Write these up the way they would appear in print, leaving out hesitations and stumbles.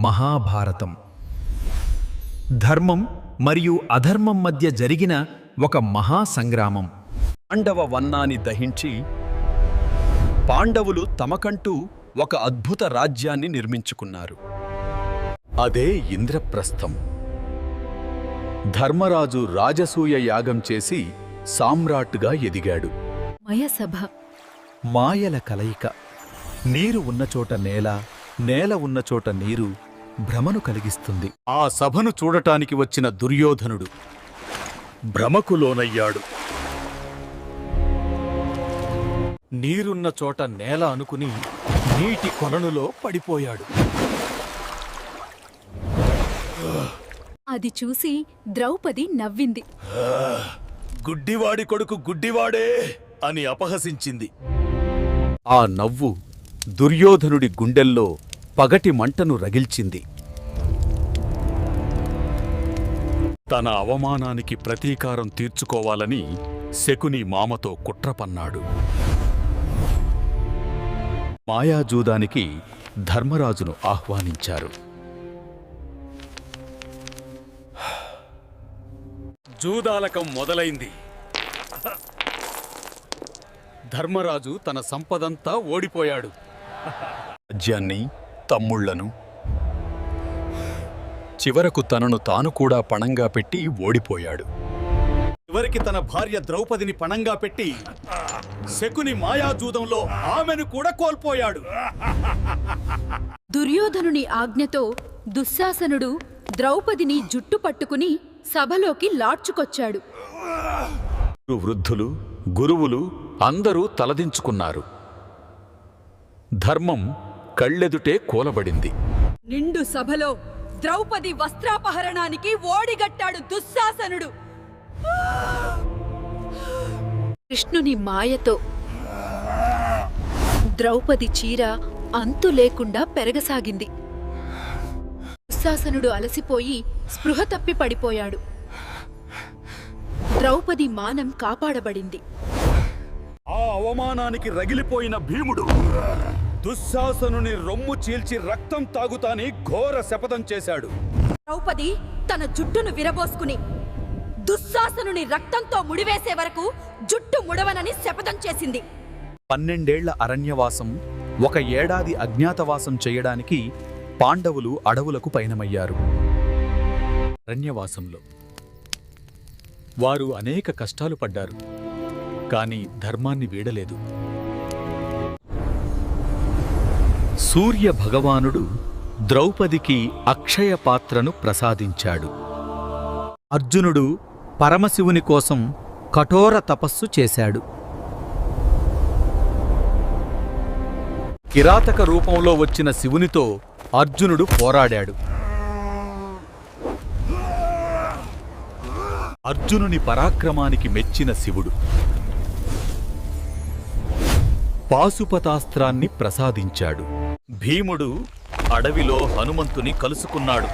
మహాభారతం ధర్మం మరియు అధర్మం మధ్య జరిగిన ఒక మహాసంగ్రామం. పాండవ వన్నాన్ని దహించి పాండవులు తమకంటూ ఒక అద్భుత రాజ్యాన్ని నిర్మించుకున్నారు. అదే ఇంద్రప్రస్థం. ధర్మరాజు రాజసూయ యాగం చేసి సామ్రాట్గా ఎదిగాడు. మయసభ మాయల కలయిక. నీరు ఉన్నచోట నేల, నేల ఉన్నచోట నీరు భ్రమను కలిగిస్తుంది. ఆ సభను చూడటానికి వచ్చిన దుర్యోధనుడు భ్రమకు లోనయ్యాడు. నీరున్న చోట నేల అనుకుని నీటి కొలనులో పడిపోయాడు. అది చూసి ద్రౌపది నవ్వింది. గుడ్డివాడి కొడుకు గుడ్డివాడే అని అపహసించింది. ఆ నవ్వు దుర్యోధనుడి గుండెల్లో పగటి మంటను రగిల్చింది. తన అవమానానికి ప్రతీకారం తీర్చుకోవాలని శకుని మామతో కుట్ర పన్నాడు. మాయాజూదానికి ధర్మరాజును ఆహ్వానించారు. జూదాలకం మొదలైంది. ధర్మరాజు తన సంపదంతా ఓడిపోయాడు. రాజ్యాన్ని, తమ్ముళ్లను, చివరకు తనను తాను కూడా పణంగా పెట్టి ఓడిపోయాడు. చివరికి తన భార్య ద్రౌపదిని పణంగా పెట్టి శకుని మాయాజూదంలో ఆమెను కూడా కోల్పోయాడు. దుర్యోధనుని ఆజ్ఞతో దుశ్శాసనుడు ద్రౌపదిని జుట్టు పట్టుకుని సభలోకి లాడ్చుకొచ్చాడు. వృద్ధులు, గురువులు అందరూ తలదించుకున్నారు. ధర్మం కళ్ళెదుటే కూలబడింది. నిండు సభలో ద్రౌపది వస్త్రాపహరణానికి ఓడిగట్టాడు దుశ్శాసనుడు. కృష్ణుని మాయతో ద్రౌపది చీర అంతు లేకుండా పెరగసాగింది. దుశ్శాసనుడు అలసిపోయి స్పృహ తప్పి పడిపోయాడు. ద్రౌపది మానం కాపాడబడింది. ఆ అవమానానికి రగిలిపోయిన భీముడు దుశ్శాసనుని రొమ్ము చీల్చి రక్తం తాగుతాని ఘోర శపథం చేశాడు. ద్రౌపది తన జుట్టును విరబోసుకుని దుశ్శాసనుని రక్తంతో ముడివేసే వరకు జుట్టు ముడవనని శపథం చేసింది. 12 ఏళ్ల అరణ్యవాసం, 1 ఏడాది అజ్ఞాతవాసం చేయడానికి పాండవులు అడవులకు పయనమయ్యారు. అరణ్యవాసంలో వారు అనేక కష్టాలు పడ్డారు, కాని ధర్మాన్ని వీడలేదు. సూర్య భగవానుడు ద్రౌపదికి అక్షయ పాత్రను ప్రసాదించాడు. అర్జునుడు పరమశివుని కోసం కఠోర తపస్సు చేశాడు. కిరాతక రూపంలో వచ్చిన శివునితో అర్జునుడు పోరాడాడు. అర్జునుని పరాక్రమానికి మెచ్చిన శివుడు పాశుపతాస్త్రాన్ని ప్రసాదించాడు. భీముడు అడవిలో హనుమంతుని కలుసుకున్నాడు.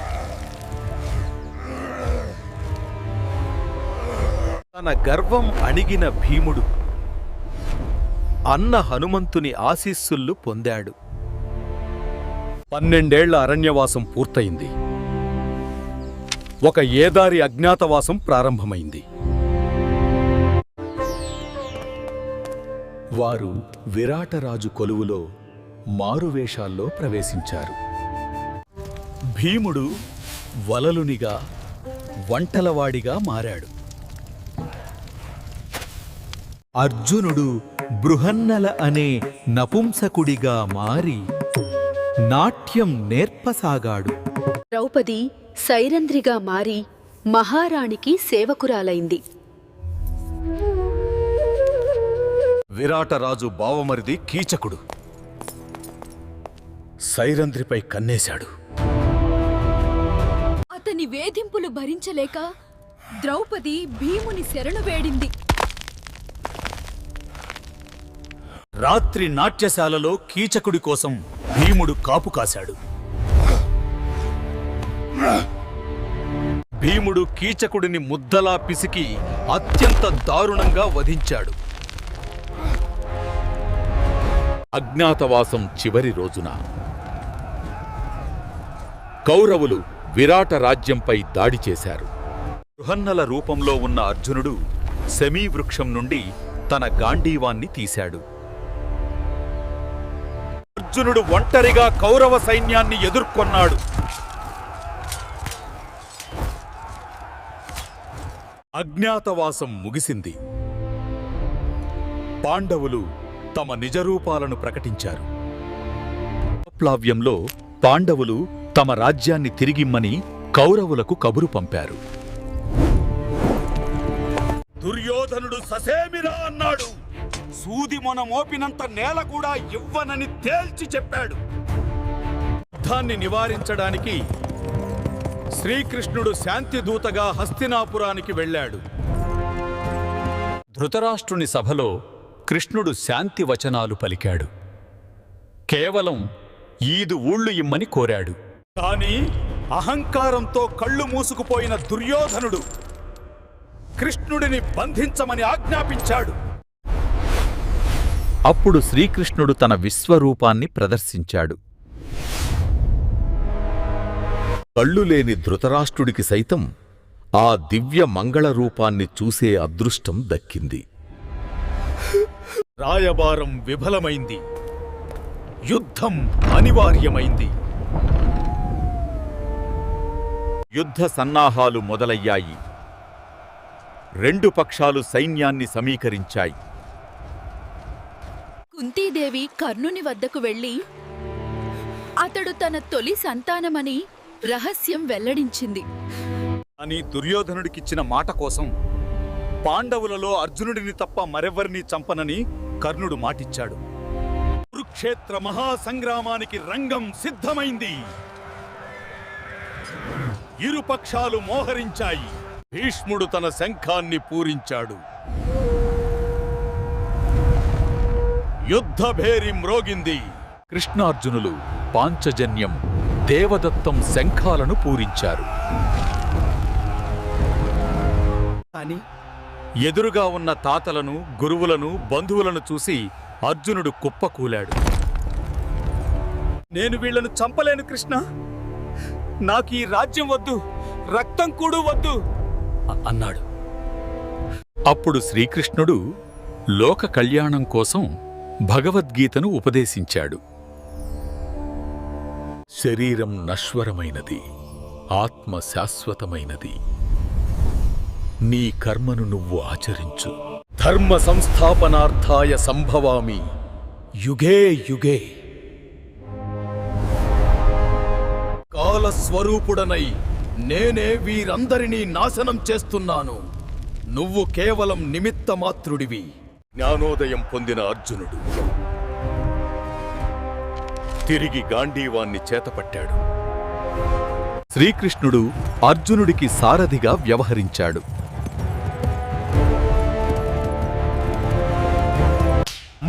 తన గర్వం అణిగిన భీముడు అన్న హనుమంతుని ఆశీస్సులు పొందాడు. 12 ఏళ్ల అరణ్యవాసం పూర్తయింది. 1 ఏదారి అజ్ఞాతవాసం ప్రారంభమైంది. వారు విరాటరాజు కొలువులో మారువేషాల్లో ప్రవేశించారు. భీముడు వలలునిగా, వంటలవాడిగా మారాడు. అర్జునుడు బృహన్నల అనే నపుంసకుడిగా మారి నాట్యం నేర్పసాగాడు. ద్రౌపది సైరంధ్రిగా మారి మహారాణికి సేవకురాలైంది. విరాటరాజు బావమరిది కీచకుడు సైరంధ్రిపై కన్నేశాడు. అతని వేధింపులు భరించలేక ద్రౌపది భీముని శరణు వేడింది. రాత్రి నాట్యశాలలో కీచకుడి కోసం భీముడు కాపు కాశాడు. భీముడు కీచకుడిని ముద్దలా పిసికి అత్యంత దారుణంగా వధించాడు. అజ్ఞాతవాసం చివరి రోజున కౌరవులు విరాట రాజ్యంపై దాడి చేశారు. బృహన్నల రూపంలో ఉన్న అర్జునుడు శమీవృక్షం నుండి తన గాంధీవాన్ని తీశాడు. అర్జునుడు ఒంటరిగా కౌరవ సైన్యాన్ని ఎదుర్కొన్నాడు. అజ్ఞాతవాసం ముగిసింది. పాండవులు తమ నిజరూపాలను ప్రకటించారు. ప్లావ్యంలో పాండవులు తమ రాజ్యాన్ని తిరిగిమ్మని కౌరవులకు కబురు పంపారు. దుర్యోధనుడు ససేమిరా అన్నాడు. సూది మొన మోపినంత నేల కూడా ఇవ్వనని తేల్చి చెప్పాడు. యుద్ధాన్ని నివారించడానికి శ్రీకృష్ణుడు శాంతిదూతగా హస్తినాపురానికి వెళ్ళాడు. ధృతరాష్ట్రుని సభలో కృష్ణుడు శాంతి వచనాలు పలికాడు. కేవలం 5 ఊళ్ళు ఇమ్మని కోరాడు. కాని అహంకారంతో కళ్ళు మూసుకుపోయిన దుర్యోధనుడు కృష్ణుడిని బంధించమని ఆజ్ఞాపించాడు. అప్పుడు శ్రీకృష్ణుడు తన విశ్వరూపాన్ని ప్రదర్శించాడు. కళ్ళు లేని ధృతరాష్ట్రుడికి సైతం ఆ దివ్య మంగళ రూపాన్ని చూసే అదృష్టం దక్కింది. రాయబారం విఫలమైంది. యుద్ధం అనివార్యమైంది. యుద్ధ సన్నాహాలు మొదలయ్యాయి. 2 పక్షాలు సైన్యాన్ని సమీకరించాయి. కుంతీదేవి కర్ణుని వద్దకు వెళ్ళి అతడు తన తొలి సంతానమని రహస్యం వెల్లడించింది. అని దుర్యోధనుడికిచ్చిన మాట కోసం పాండవులలో అర్జునుడిని తప్ప మరెవ్వరినీ చంపనని కర్ణుడు మాటిచ్చాడు. కురుక్షేత్ర మహాసంగ్రామానికి రంగం సిద్ధమైంది. ఇరుపక్షాలు మోహరించాయి. భీష్ముడు తన శంఖాన్ని పూరించాడు. యుద్ధభేరి మ్రోగింది. కృష్ణార్జునులు పాంచజన్యం, దేవదత్తం శంఖాలను పూరించారు. కాని ఎదురుగా ఉన్న తాతలను, గురువులను, బంధువులను చూసి అర్జునుడు కుప్పకూలాడు. నేను వీళ్లను చంపలేను కృష్ణ. నాకు ఈ రాజ్యం వద్దు, రక్తం కూడా వద్దు అన్నాడు. అప్పుడు శ్రీకృష్ణుడు లోక కళ్యాణం కోసం భగవద్గీతను ఉపదేశించాడు. శరీరం నశ్వరమైనది, ఆత్మ శాశ్వతమైనది. నీ కర్మను నువ్వు ఆచరించు. ధర్మ సంస్థాపనార్థాయ సంభవామి యుగే యుగే. కాలస్వరూపుడనై నేనే వీరందరినీ నాశనం చేస్తున్నాను. నువ్వు కేవలం నిమిత్తమాత్రుడివి. జ్ఞానోదయం పొందిన అర్జునుడు తిరిగి గాంధీవాన్ని చేతపట్టాడు. శ్రీకృష్ణుడు అర్జునుడికి సారథిగా వ్యవహరించాడు.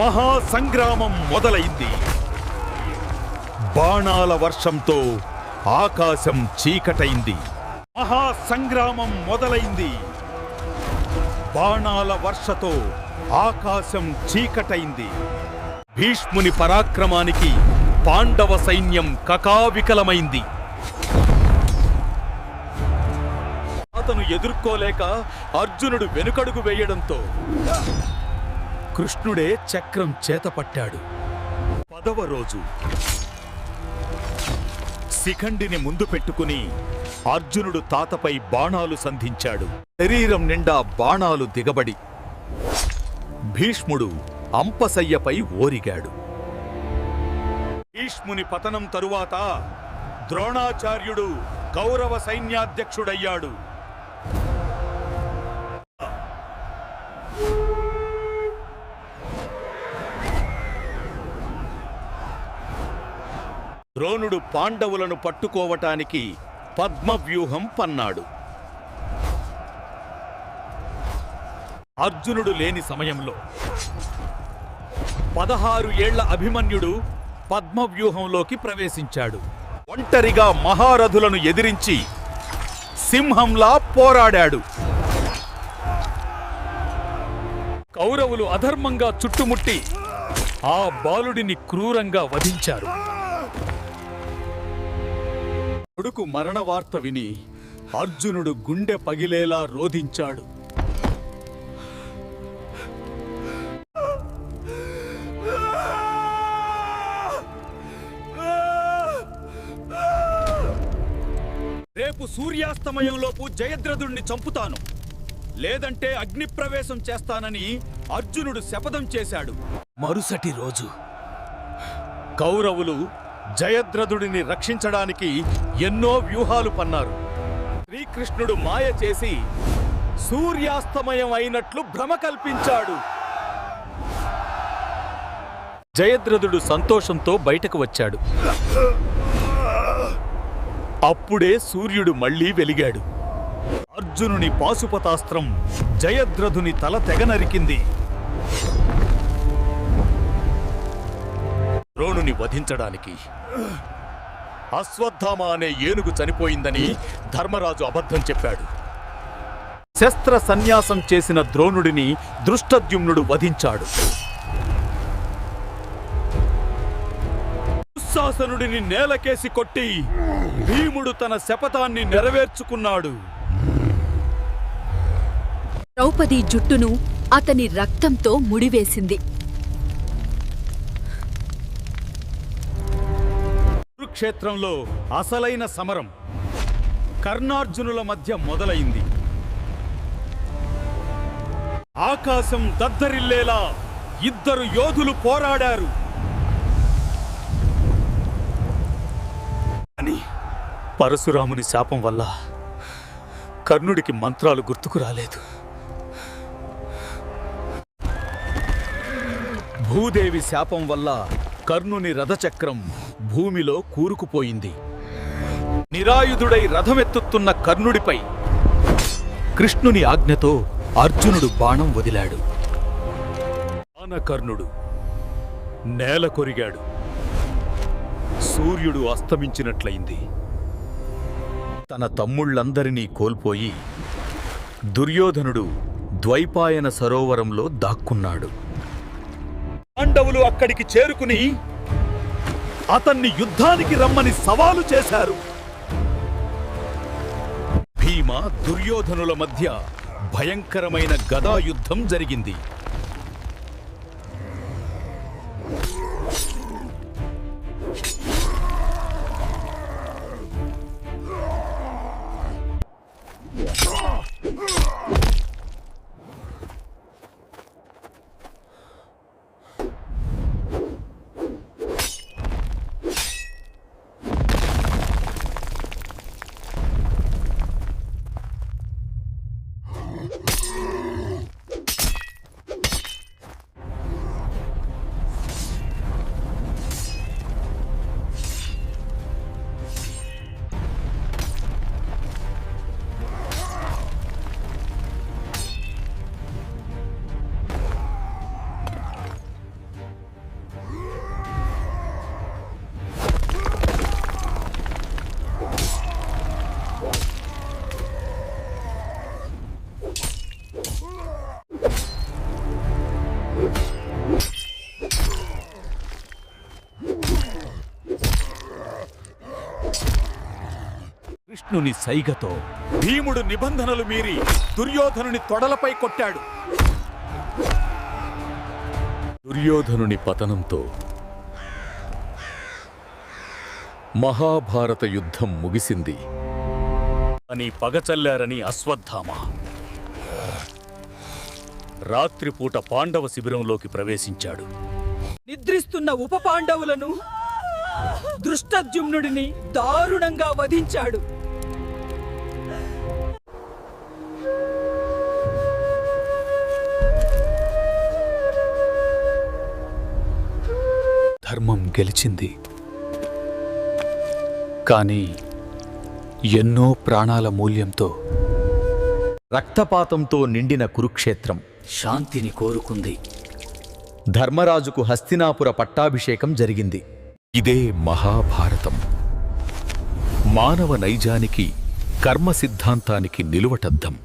మహాసంగ్రామం మొదలైంది. బాణాల వర్షంతో ఆకాశం చీకటైంది. మహాసంగ్రామం మొదలైంది. బాణాల వర్షతో ఆకాశం చీకటైంది. భీష్ముని పరాక్రమానికి పాండవ సైన్యం కకావికలమైంది. అతను ఎదుర్కోలేక అర్జునుడు వెనుకడుగు వేయడంతో కృష్ణుడే చక్రం చేతపట్టాడు. 10వ రోజు శిఖండిని ముందు పెట్టుకుని అర్జునుడు తాతపై బాణాలు సంధించాడు. శరీరం నిండా బాణాలు దిగబడి భీష్ముడు అంపశయ్యపై ఓరిగాడు. భీష్ముని పతనం తరువాత ద్రోణాచార్యుడు కౌరవ సైన్యాధ్యక్షుడయ్యాడు. ద్రోణుడు పాండవులను పట్టుకోవటానికి పద్మవ్యూహం పన్నాడు. అర్జునుడు లేని సమయంలో 16 ఏళ్ల అభిమన్యుడు పద్మవ్యూహంలోకి ప్రవేశించాడు. ఒంటరిగా మహారథులను ఎదిరించి సింహంలా పోరాడాడు. కౌరవులు అధర్మంగా చుట్టుముట్టి ఆ బాలుడిని క్రూరంగా వధించారు. కొడుకు మరణ వార్త విని అర్జునుడు గుండె పగిలేలా రోధించాడు. రేపు సూర్యాస్తమయంలోపు జయద్రథుణ్ణి చంపుతాను, లేదంటే అగ్నిప్రవేశం చేస్తానని అర్జునుడు శపథం చేశాడు. మరుసటి రోజు కౌరవులు జయద్రథుడిని రక్షించడానికి ఎన్నో వ్యూహాలు పన్నారు. శ్రీకృష్ణుడు మాయ చేసి సూర్యాస్తమయం అయినట్లు భ్రమ కల్పించాడు. జయద్రథుడు సంతోషంతో బయటకు వచ్చాడు. అప్పుడే సూర్యుడు మళ్లీ వెలిగాడు. అర్జునుని పాశుపతాస్త్రం జయద్రథుని తల తెగ నరికింది. ద్రోణుని వధించడానికి అశ్వత్థామ అనే ఏనుగు చనిపోయిందని ధర్మరాజు అబద్ధం చెప్పాడు. శస్త్ర సన్యాసం చేసిన ద్రోణుడిని దృష్టద్యుమ్నుడు వధించాడు. దుశ్శాసనుడిని నేలకేసి కొట్టి భీముడు తన శపథాన్ని నెరవేర్చుకున్నాడు. ద్రౌపది జుట్టును అతని రక్తంతో ముడివేసింది. కురుక్షేత్రంలో అసలైన సమరం కర్ణార్జునుల మధ్య మొదలైంది. ఆకాశం దద్దరిల్లేలా ఇద్దరు యోధులు పోరాడారు. అని పరశురాముని శాపం వల్ల కర్ణుడికి మంత్రాలు గుర్తుకు రాలేదు. భూదేవి శాపం వల్ల కర్ణుని రథచక్రం భూమిలో కూరుకుపోయింది. నిరాయుధుడై రథమెత్తుతున్న కర్ణుడిపై కృష్ణుని ఆజ్ఞతో అర్జునుడు బాణం వదిలాడు. బాణకర్ణుడు నేల కొరిగాడు. సూర్యుడు అస్తమించినట్లయింది. తన తమ్ముళ్ళందరినీ కోల్పోయి దుర్యోధనుడు ద్వైపాయన సరోవరంలో దాక్కున్నాడు. పాండవులు అక్కడికి చేరుకుని అతన్ని యుద్ధానికి రమ్మని సవాలు చేశారు. భీమ దుర్యోధనుల మధ్య భయంకరమైన గదాయుద్ధం జరిగింది. కృష్ణుని సైగతో భీముడు నిబంధనలు మీరి దుర్యోధనుని తొడలపై కొట్టాడు. దుర్యోధనుని పతనంతో మహాభారత యుద్ధం ముగిసింది అని పగచల్లారని అశ్వత్థామ రాత్రిపూట పాండవ శిబిరంలోకి ప్రవేశించాడు. నిద్రిస్తున్న ఉప పాండవులను దృష్టద్యుమ్నుడిని దారుణంగా వధించాడు. ధర్మం గెలిచింది. కానీ ఎన్నో ప్రాణాల మూల్యంతో రక్తపాతంతో నిండిన కురుక్షేత్రం శాంతిని కోరుకుంది. ధర్మరాజుకు హస్తినాపుర పట్టాభిషేకం జరిగింది. ఇదే మహాభారతం. మానవ నైజానికి, కర్మ సిద్ధాంతానికి నిలువటద్దం.